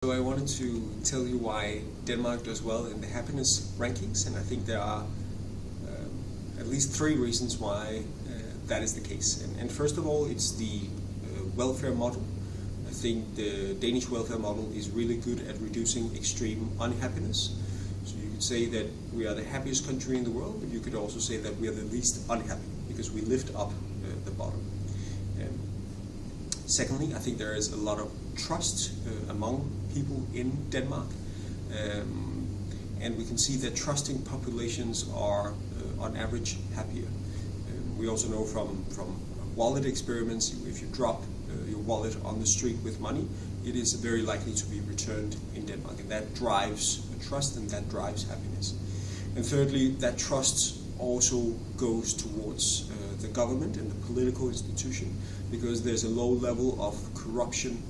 So I wanted to tell you why Denmark does well in the happiness rankings, and I think there are at least three reasons why that is the case. And first of all, it's the welfare model. I think the Danish welfare model is really good at reducing extreme unhappiness. So you could say that we are the happiest country in the world, but you could also say that we are the least unhappy because we lift up the bottom. Secondly, I think there is a lot of trust among people in Denmark, and we can see that trusting populations are on average happier. We also know from wallet experiments, if you drop your wallet on the street with money, it is very likely to be returned in Denmark, and that drives trust and that drives happiness. And thirdly, that trust also goes towards the government and the political institution, because there's a low level of corruption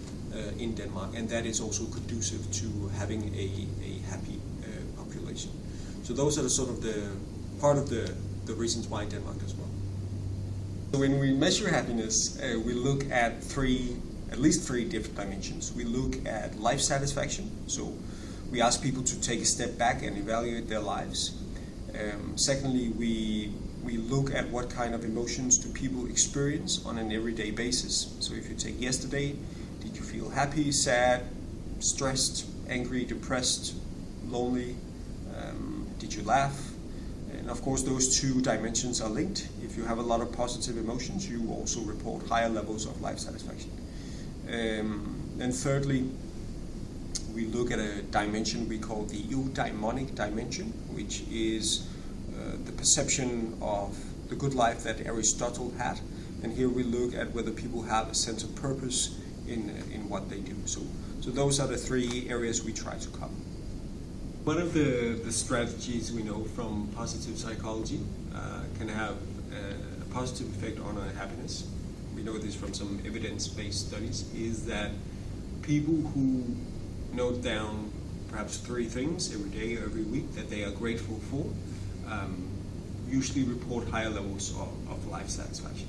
in Denmark, and that is also conducive to having a happy population. So those are the part of the reasons why Denmark does well. So when we measure happiness, we look at at least three different dimensions. We look at life satisfaction, so we ask people to take a step back and evaluate their lives. Secondly, we look at what kind of emotions do people experience on an everyday basis. So if you take yesterday, did you feel happy, sad, stressed, angry, depressed, lonely? Did you laugh? And of course those two dimensions are linked. If you have a lot of positive emotions, you also report higher levels of life satisfaction. And thirdly, we look at a dimension we call the eudaimonic dimension, which is the perception of the good life that Aristotle had. And here we look at whether people have a sense of purpose in what they do. So those are the three areas we try to cover. One of the strategies we know from positive psychology can have a positive effect on our happiness. We know this from some evidence-based studies, is that people who note down perhaps three things every day or every week that they are grateful for usually report higher levels of life satisfaction.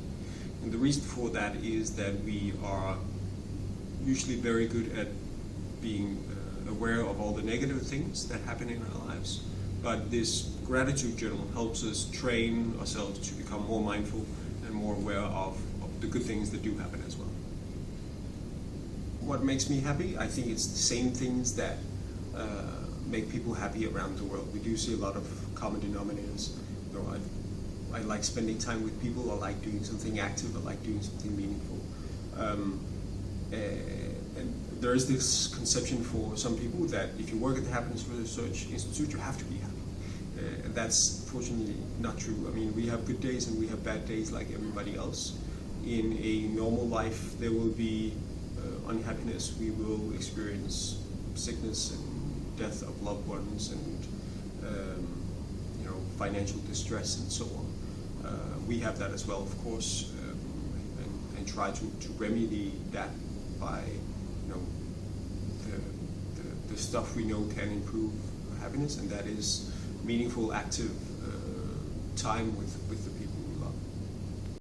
And the reason for that is that we are usually very good at being aware of all the negative things that happen in our lives, but this gratitude journal helps us train ourselves to become more mindful and more aware of the good things that do happen as well. What makes me happy? I think it's the same things that make people happy around the world. We do see a lot of common denominators. You know, I like spending time with people. I like doing something active. I like doing something meaningful. And there is this conception for some people that if you work at the Happiness Research Institute, you have to be happy. And that's fortunately not true. I mean, we have good days and we have bad days like everybody else. In a normal life, there will be unhappiness. We will experience sickness and death of loved ones, and financial distress and so on. We have that as well, of course, and try to remedy that by the stuff we know can improve happiness, and that is meaningful, active time with the people.